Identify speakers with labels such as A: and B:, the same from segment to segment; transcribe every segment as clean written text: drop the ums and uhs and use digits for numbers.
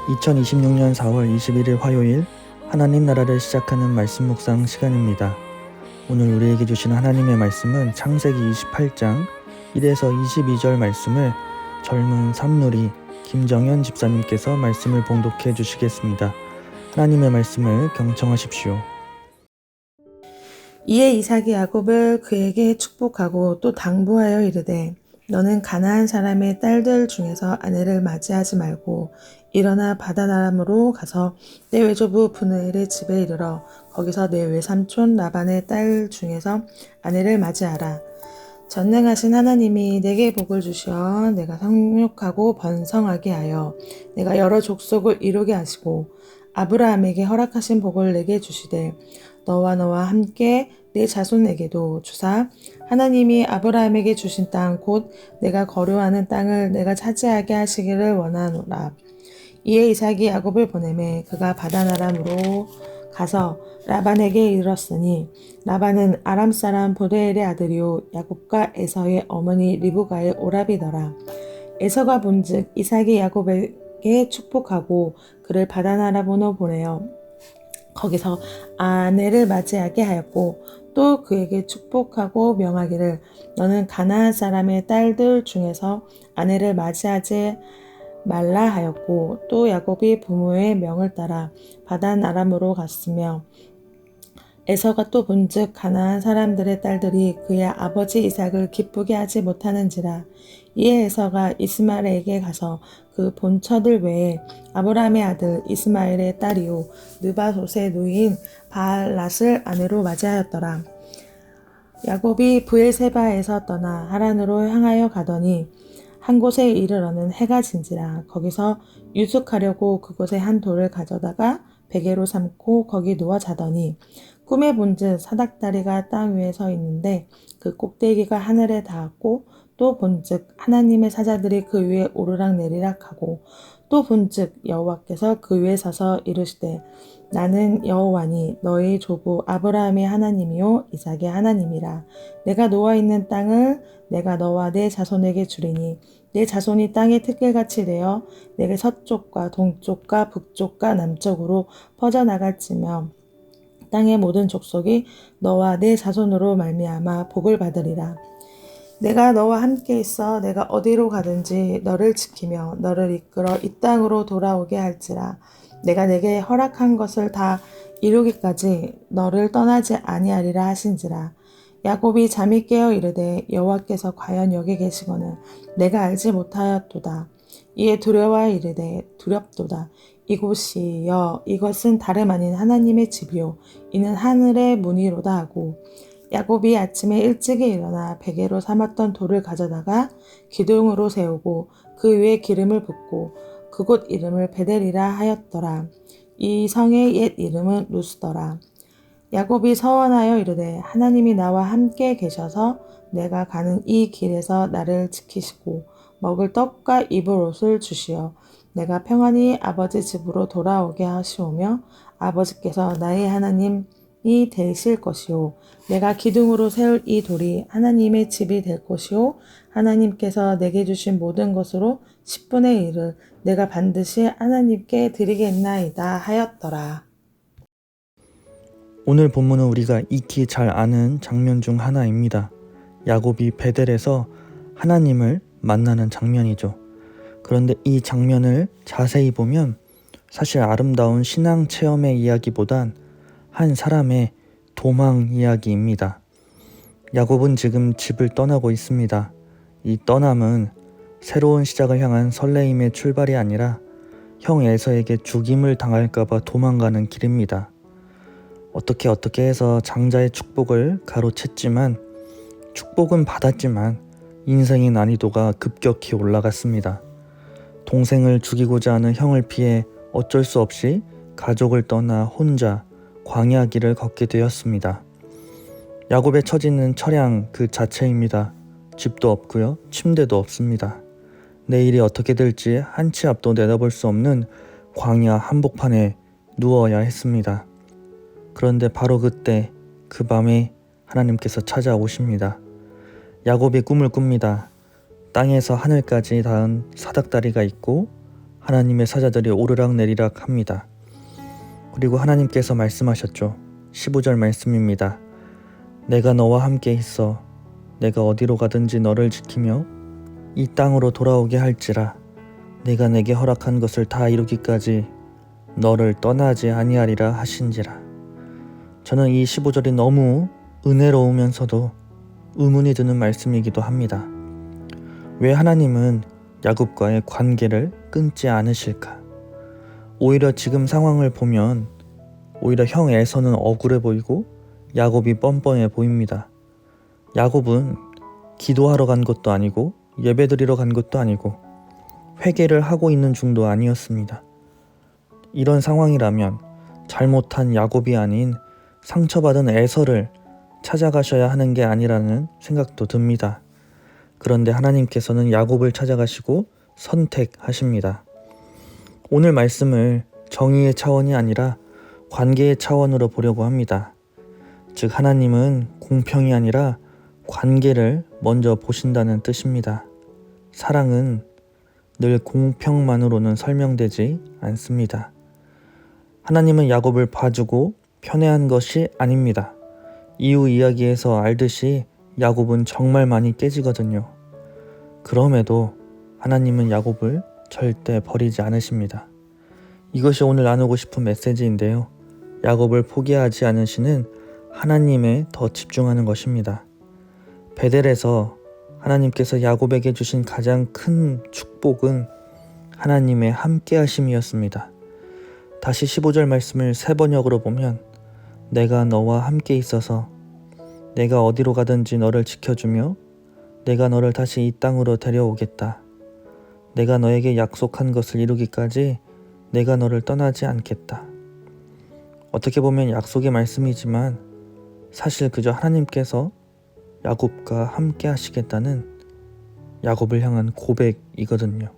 A: 2026년 4월 21일 화요일 하나님 나라를 시작하는 말씀 묵상 시간입니다. 오늘 우리에게 주신 하나님의 말씀은 창세기 28장 1에서 22절 말씀을 젊은 삼누리 김정현 집사님께서 말씀을 봉독해 주시겠습니다. 하나님의 말씀을 경청하십시오.
B: 이에 이삭이 야곱을 그에게 축복하고 또 당부하여 이르되 너는 가나안 사람의 딸들 중에서 아내를 맞이하지 말고 일어나 바다나람으로 가서 내 외조부 브누엘의 집에 이르러 거기서 내 외삼촌 라반의 딸 중에서 아내를 맞이하라. 전능하신 하나님이 내게 복을 주시어 내가 성육하고 번성하게 하여 내가 여러 족속을 이루게 하시고 아브라함에게 허락하신 복을 내게 주시되 너와 함께 내 자손에게도 주사 하나님이 아브라함에게 주신 땅 곧 내가 거류하는 땅을 내가 차지하게 하시기를 원하노라. 이에 이삭이 야곱을 보내매 그가 바다나람으로 가서 라반에게 이르렀으니 라반은 아람 사람 보드엘의 아들이요 야곱과 에서의 어머니 리브가의 오라비더라. 에서가 본즉 이삭이 야곱에게 축복하고 그를 바다나람으로 보내어 거기서 아내를 맞이하게 하였고 또 그에게 축복하고 명하기를 너는 가나안 사람의 딸들 중에서 아내를 맞이하지 말라 하였고 또 야곱이 부모의 명을 따라 바단 아람으로 갔으며 에서가 또 본즉 가나안 사람들의 딸들이 그의 아버지 이삭을 기쁘게 하지 못하는지라. 이에 에서가 이스마엘에게 가서 그 본처들 외에 아브라함의 아들 이스마엘의 딸이요 느바솥의 누이인 바알랏을 아내로 맞이하였더라. 야곱이 브엘세바에서 떠나 하란으로 향하여 가더니 한 곳에 이르러는 해가 진지라. 거기서 유숙하려고 그곳에 한 돌을 가져다가 베개로 삼고 거기 누워 자더니 꿈에 본즉 사닥다리가 땅 위에 서 있는데 그 꼭대기가 하늘에 닿았고 또 본즉 하나님의 사자들이 그 위에 오르락 내리락 하고 또 본즉 여호와께서 그 위에 서서 이르시되 나는 여호와니 너희 조부 아브라함의 하나님이요 이삭의 하나님이라. 내가 놓아 있는 땅을 내가 너와 내 자손에게 주리니 내 자손이 땅의 특길같이 되어 내게 서쪽과 동쪽과 북쪽과 남쪽으로 퍼져나갈지며 땅의 모든 족속이 너와 내 자손으로 말미암아 복을 받으리라. 내가 너와 함께 있어 내가 어디로 가든지 너를 지키며 너를 이끌어 이 땅으로 돌아오게 할지라. 내가 내게 허락한 것을 다 이루기까지 너를 떠나지 아니하리라 하신지라. 야곱이 잠이 깨어 이르되 여호와께서 과연 여기 계시거늘 내가 알지 못하였도다. 이에 두려워하여 이르되 두렵도다. 이곳이여 이것은 다름 아닌 하나님의 집이요 이는 하늘의 문이로다 하고 야곱이 아침에 일찍이 일어나 베개로 삼았던 돌을 가져다가 기둥으로 세우고 그 위에 기름을 붓고 그곳 이름을 베델이라 하였더라. 이 성의 옛 이름은 루스더라. 야곱이 서원하여 이르되 하나님이 나와 함께 계셔서 내가 가는 이 길에서 나를 지키시고 먹을 떡과 입을 옷을 주시어 내가 평안히 아버지 집으로 돌아오게 하시오며 아버지께서 나의 하나님이 되실 것이요 내가 기둥으로 세울 이 돌이 하나님의 집이 될 것이요 하나님께서 내게 주신 모든 것으로 10분의 1을 내가 반드시 하나님께 드리겠나이다 하였더라.
A: 오늘 본문은 우리가 익히 잘 아는 장면 중 하나입니다. 야곱이 베델에서 하나님을 만나는 장면이죠. 그런데 이 장면을 자세히 보면 사실 아름다운 신앙 체험의 이야기보단 한 사람의 도망 이야기입니다. 야곱은 지금 집을 떠나고 있습니다. 이 떠남은 새로운 시작을 향한 설레임의 출발이 아니라 형 에서에게 죽임을 당할까봐 도망가는 길입니다. 어떻게 해서 장자의 축복을 가로챘지만 축복은 받았지만 인생의 난이도가 급격히 올라갔습니다. 동생을 죽이고자 하는 형을 피해 어쩔 수 없이 가족을 떠나 혼자 광야길을 걷게 되었습니다. 야곱의 처지는 처량 그 자체입니다. 집도 없고요. 침대도 없습니다. 내일이 어떻게 될지 한 치 앞도 내다볼 수 없는 광야 한복판에 누워야 했습니다. 그런데 바로 그때 그 밤에 하나님께서 찾아오십니다. 야곱이 꿈을 꿉니다. 땅에서 하늘까지 닿은 사닥다리가 있고 하나님의 사자들이 오르락내리락 합니다. 그리고 하나님께서 말씀하셨죠. 15절 말씀입니다. 내가 너와 함께 있어 내가 어디로 가든지 너를 지키며 이 땅으로 돌아오게 할지라 내가 내게 허락한 것을 다 이루기까지 너를 떠나지 아니하리라 하신지라. 저는 이 15절이 너무 은혜로우면서도 의문이 드는 말씀이기도 합니다. 왜 하나님은 야곱과의 관계를 끊지 않으실까? 오히려 지금 상황을 보면 오히려 형 에서는 억울해 보이고 야곱이 뻔뻔해 보입니다. 야곱은 기도하러 간 것도 아니고 예배드리러 간 것도 아니고 회개를 하고 있는 중도 아니었습니다. 이런 상황이라면 잘못한 야곱이 아닌 상처받은 에서를 찾아가셔야 하는 게 아니라는 생각도 듭니다. 그런데 하나님께서는 야곱을 찾아가시고 선택하십니다. 오늘 말씀을 정의의 차원이 아니라 관계의 차원으로 보려고 합니다. 즉 하나님은 공평이 아니라 관계를 먼저 보신다는 뜻입니다. 사랑은 늘 공평만으로는 설명되지 않습니다. 하나님은 야곱을 봐주고 편애한 것이 아닙니다. 이후 이야기에서 알듯이 야곱은 정말 많이 깨지거든요. 그럼에도 하나님은 야곱을 절대 버리지 않으십니다. 이것이 오늘 나누고 싶은 메시지인데요. 야곱을 포기하지 않으시는 하나님에 더 집중하는 것입니다. 베델에서 하나님께서 야곱에게 주신 가장 큰 축복은 하나님의 함께하심이었습니다. 다시 15절 말씀을 세 번역으로 보면 내가 너와 함께 있어서 내가 어디로 가든지 너를 지켜주며 내가 너를 다시 이 땅으로 데려오겠다. 내가 너에게 약속한 것을 이루기까지 내가 너를 떠나지 않겠다. 어떻게 보면 약속의 말씀이지만 사실 그저 하나님께서 야곱과 함께 하시겠다는 야곱을 향한 고백이거든요.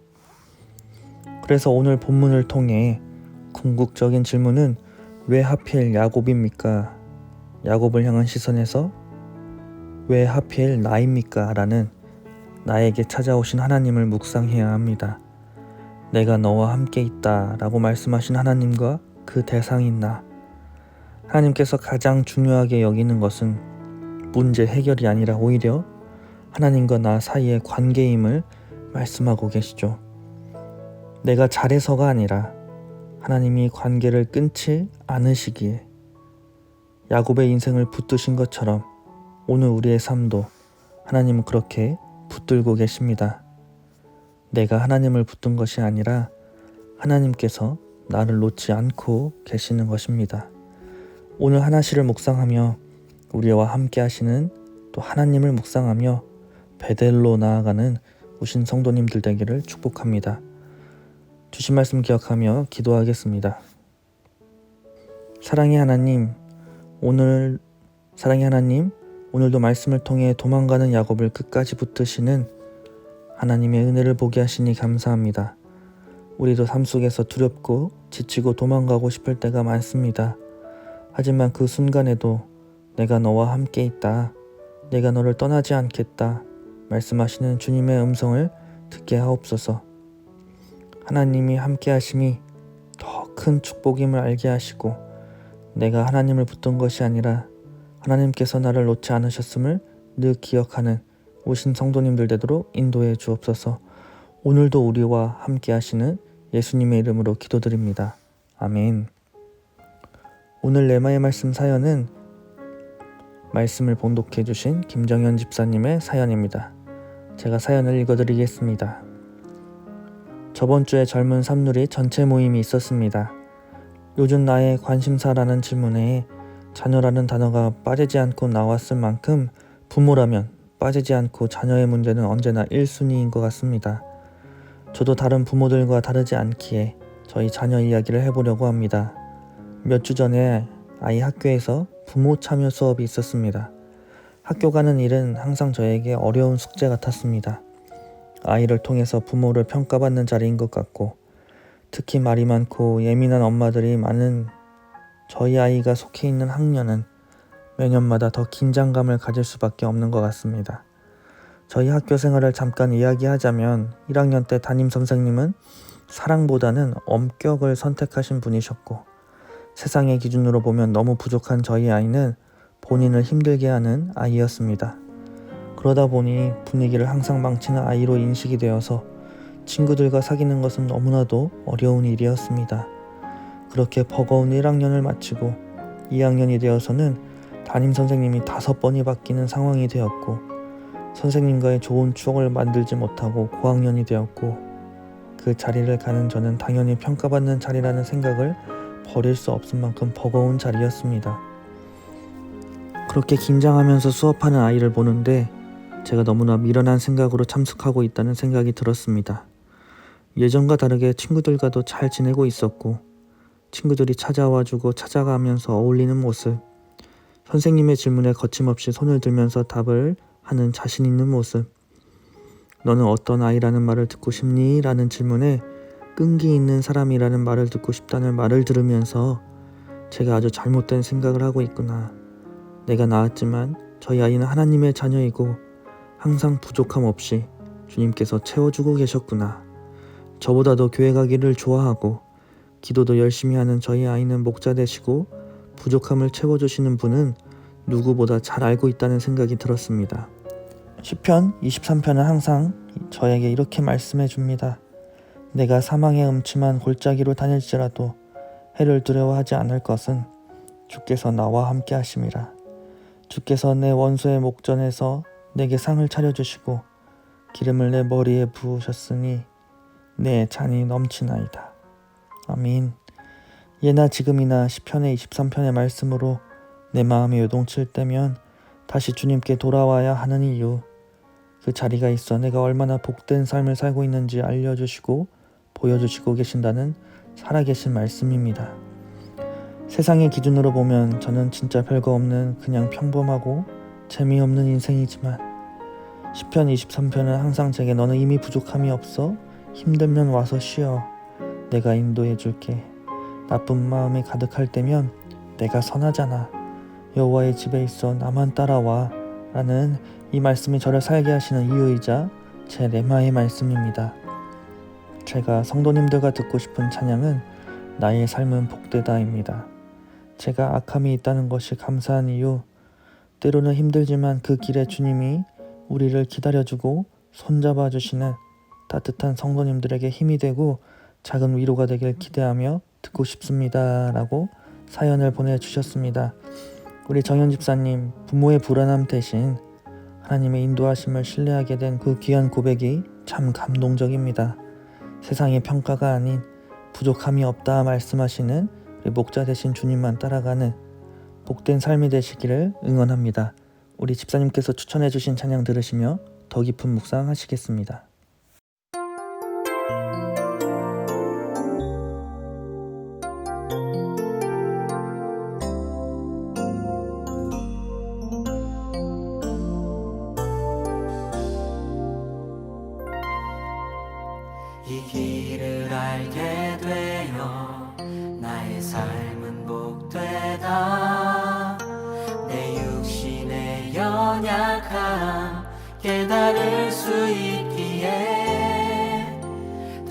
A: 그래서 오늘 본문을 통해 궁극적인 질문은 왜 하필 야곱입니까? 야곱을 향한 시선에서 왜 하필 나입니까? 라는 나에게 찾아오신 하나님을 묵상해야 합니다. 내가 너와 함께 있다 라고 말씀하신 하나님과 그 대상인 나. 하나님께서 가장 중요하게 여기는 것은 문제 해결이 아니라 오히려 하나님과 나 사이의 관계임을 말씀하고 계시죠. 내가 잘해서가 아니라 하나님이 관계를 끊지 않으시기에 야곱의 인생을 붙드신 것처럼 오늘 우리의 삶도 하나님은 그렇게 붙들고 계십니다. 내가 하나님을 붙든 것이 아니라 하나님께서 나를 놓지 않고 계시는 것입니다. 오늘 하나씩을 묵상하며 우리와 함께 하시는 또 하나님을 묵상하며 베델로 나아가는 우신 성도님들 되기를 축복합니다. 주신 말씀 기억하며 기도하겠습니다. 사랑의 하나님, 오늘도 말씀을 통해 도망가는 야곱을 끝까지 붙드시는 하나님의 은혜를 보게 하시니 감사합니다. 우리도 삶 속에서 두렵고 지치고 도망가고 싶을 때가 많습니다. 하지만 그 순간에도 내가 너와 함께 있다. 내가 너를 떠나지 않겠다. 말씀하시는 주님의 음성을 듣게 하옵소서. 하나님이 함께 하심이 더 큰 축복임을 알게 하시고 내가 하나님을 붙든 것이 아니라 하나님께서 나를 놓지 않으셨음을 늘 기억하는 오신 성도님들 되도록 인도해 주옵소서. 오늘도 우리와 함께 하시는 예수님의 이름으로 기도드립니다. 아멘. 오늘 레마의 말씀 사연은 말씀을 봉독해 주신 김정현 집사님의 사연입니다. 제가 사연을 읽어드리겠습니다. 저번 주에 젊은 삼누리 전체 모임이 있었습니다. 요즘 나의 관심사라는 질문에 자녀라는 단어가 빠지지 않고 나왔을 만큼 부모라면 빠지지 않고 자녀의 문제는 언제나 1순위인 것 같습니다. 저도 다른 부모들과 다르지 않기에 저희 자녀 이야기를 해보려고 합니다. 몇 주 전에 아이 학교에서 부모 참여 수업이 있었습니다. 학교 가는 일은 항상 저에게 어려운 숙제 같았습니다. 아이를 통해서 부모를 평가받는 자리인 것 같고 특히 말이 많고 예민한 엄마들이 많은 저희 아이가 속해 있는 학년은 매년마다 더 긴장감을 가질 수밖에 없는 것 같습니다. 저희 학교 생활을 잠깐 이야기하자면 1학년 때 담임 선생님은 사랑보다는 엄격을 선택하신 분이셨고, 세상의 기준으로 보면 너무 부족한 저희 아이는 본인을 힘들게 하는 아이였습니다. 그러다 보니 분위기를 항상 망치는 아이로 인식이 되어서 친구들과 사귀는 것은 너무나도 어려운 일이었습니다. 그렇게 버거운 1학년을 마치고 2학년이 되어서는 담임선생님이 5번이 바뀌는 상황이 되었고, 선생님과의 좋은 추억을 만들지 못하고 고학년이 되었고, 그 자리를 가는 저는 당연히 평가받는 자리라는 생각을 버릴 수 없을 만큼 버거운 자리였습니다. 그렇게 긴장하면서 수업하는 아이를 보는데 제가 너무나 미련한 생각으로 참석하고 있다는 생각이 들었습니다. 예전과 다르게 친구들과도 잘 지내고 있었고, 친구들이 찾아와주고 찾아가면서 어울리는 모습, 선생님의 질문에 거침없이 손을 들면서 답을 하는 자신 있는 모습, 너는 어떤 아이라는 말을 듣고 싶니? 라는 질문에 끈기 있는 사람이라는 말을 듣고 싶다는 말을 들으면서 제가 아주 잘못된 생각을 하고 있구나. 내가 낳았지만 저희 아이는 하나님의 자녀이고 항상 부족함 없이 주님께서 채워주고 계셨구나. 저보다도 교회 가기를 좋아하고 기도도 열심히 하는 저희 아이는 목자 되시고 부족함을 채워주시는 분은 누구보다 잘 알고 있다는 생각이 들었습니다. 시편 23편은 항상 저에게 이렇게 말씀해 줍니다. 내가 사망의 음침한 골짜기로 다닐지라도 해를 두려워하지 않을 것은 주께서 나와 함께 하심이라. 주께서 내 원수의 목전에서 내게 상을 차려주시고 기름을 내 머리에 부으셨으니 내 잔이 넘치나이다. 아멘. 예나 지금이나 시편의 23편의 말씀으로 내 마음이 요동칠 때면 다시 주님께 돌아와야 하는 이유, 그 자리가 있어 내가 얼마나 복된 삶을 살고 있는지 알려주시고 보여주시고 계신다는 살아계신 말씀입니다. 세상의 기준으로 보면 저는 진짜 별거 없는 그냥 평범하고 재미없는 인생이지만 시편 23편은 항상 제게 너는 이미 부족함이 없어 힘들면 와서 쉬어 내가 인도해 줄게. 나쁜 마음이 가득할 때면 내가 선하잖아. 여호와의 집에 있어 나만 따라와 라는 이 말씀이 저를 살게 하시는 이유이자 제 레마의 말씀입니다. 제가 성도님들과 듣고 싶은 찬양은 나의 삶은 복되다입니다. 제가 악함이 있다는 것이 감사한 이유, 때로는 힘들지만 그 길에 주님이 우리를 기다려주고 손잡아 주시는 따뜻한 성도님들에게 힘이 되고 작은 위로가 되길 기대하며 듣고 싶습니다 라고 사연을 보내주셨습니다. 우리 정현 집사님, 부모의 불안함 대신 하나님의 인도하심을 신뢰하게 된 그 귀한 고백이 참 감동적입니다. 세상의 평가가 아닌 부족함이 없다 말씀하시는 우리 목자 되신 주님만 따라가는 복된 삶이 되시기를 응원합니다. 우리 집사님께서 추천해 주신 찬양 들으시며 더 깊은 묵상 하시겠습니다.
C: 이 길을 알게 되어 나의 삶은 복되다. 내 육신의 연약함 깨달을 수 있기에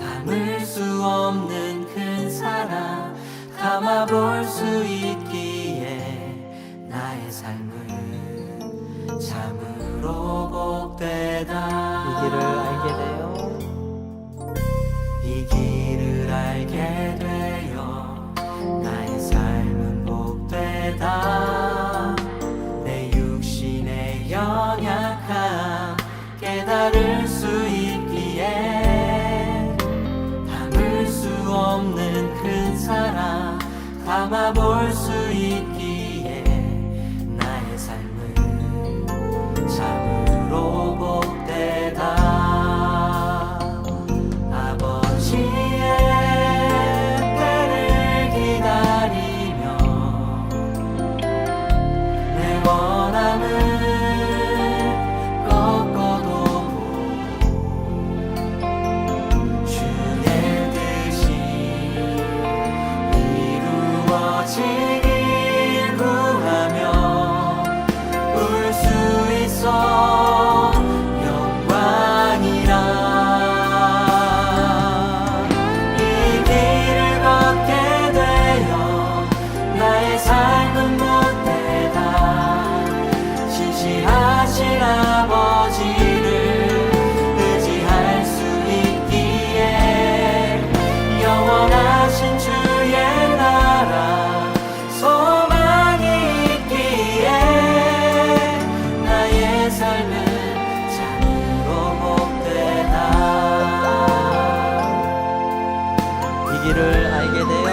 C: 담을 수 없는 큰 사랑 감아볼 수 있기에 나의 삶은 참으로 복되다.
A: 이 길을 알게 되어
C: 이 길을 알게 되어 나의 삶은 복되다. 내 육신의 연약함 깨달을 수 있기에 담을 수 없는 큰 사랑 담아볼 수 있기에 나의 삶은 참으로 복되다. 주의 뜻이 이루어지니
D: 길을 알게 되어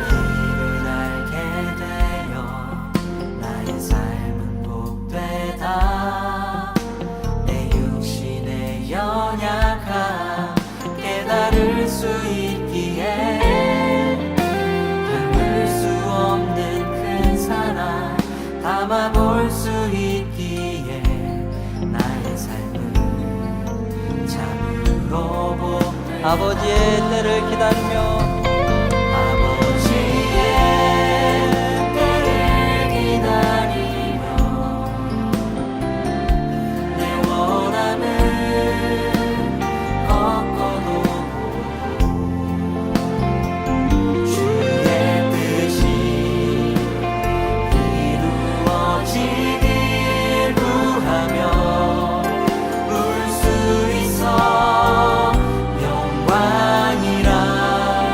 C: 길을 알게 되어 나의 삶은 복되다. 내 육신의 연약함 깨달을 수 있기에 닮을 수 없는 큰 사랑 담아볼 수 있기에 나의 삶은 참으로 복되다.
D: 아버지의 때를 기다리며
C: 아버지의 때를 기다리며 내 원함을 꺾어놓고 주의 뜻이 이루어지길 구하며 울 수 있어 영광이라.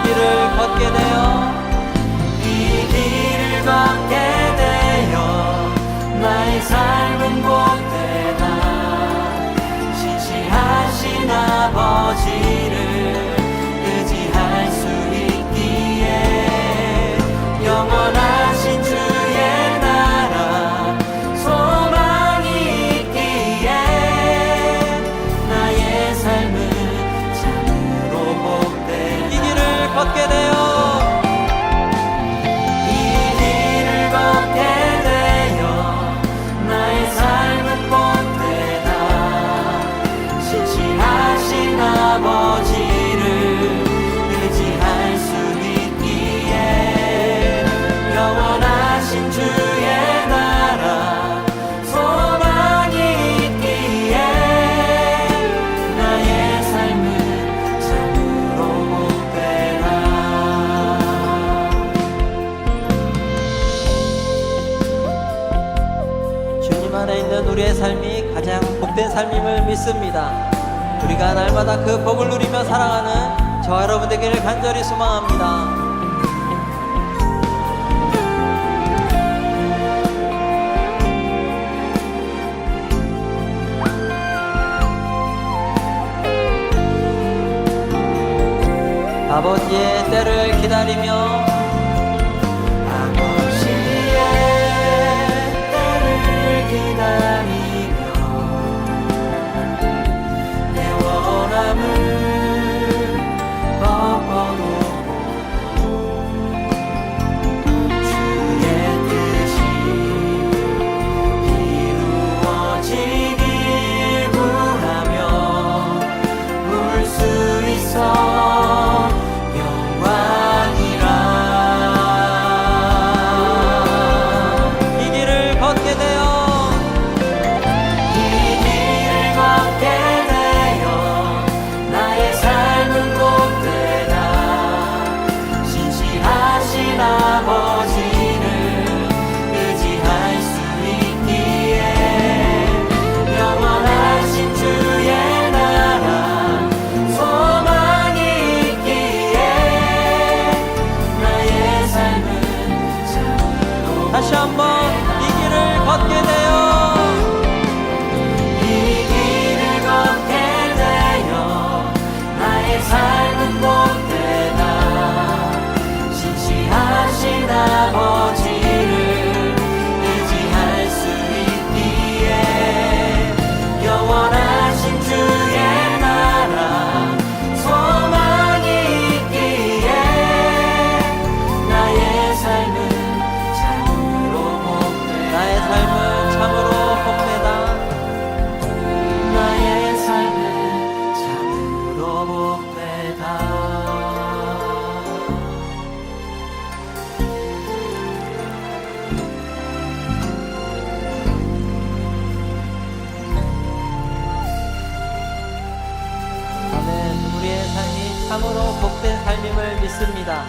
D: 길을 걷게 되어
C: 이 길을 걷게 되어 나의 삶은 복되다. 신실하신 아버지를 의지할 수 있기에 영원하신 주의 나라 소망이 있기에 나의 삶은 참으로 복되다.
D: 이 길을 걷게 되어
C: 이 길을 걷게 되어 나의 삶은 복되다. 신실하신 아버지를 의지할 수 있기에 영원하신 주의 나라 소망이 있기에 나의 삶은 참으로 복되다.
D: 주님 안에 있는 우리의 삶이 가장 복된 삶임을 믿습니다. 우리가 날마다 그 복을 누리며 살아가는 저와 여러분 되기를 간절히 소망합니다. 아버지의 때를 기다리며
C: 아버지의 때를 기다리며 내 원함을 꺾어놓고 주의 뜻이 이루어지길 구하며 울 수 있어 영광이라.
D: 이 길을 걷게 되어
C: 이 길을 걷게 되어 나의 삶은 복되다. 신실하신 아버지를 의지할 수 있기에 영원하신 주의 나라 소망이 있기에 나의 삶은 참으로
D: 다시 한번 이 길을 걷게 되어
C: 이 길을 걷게 되어 나의 삶은 복되다. 신실하신 아버지를 의지할 수 있기에 영원하신 주의 나라 소망이 있기에 나의 삶은 참으로 복되다.
D: 나의 삶은 참으로 복되다.
C: 나의 삶은 참으로 복되다.
D: 아멘. 우리의 삶이 참으로 복된 삶임을 믿습니다.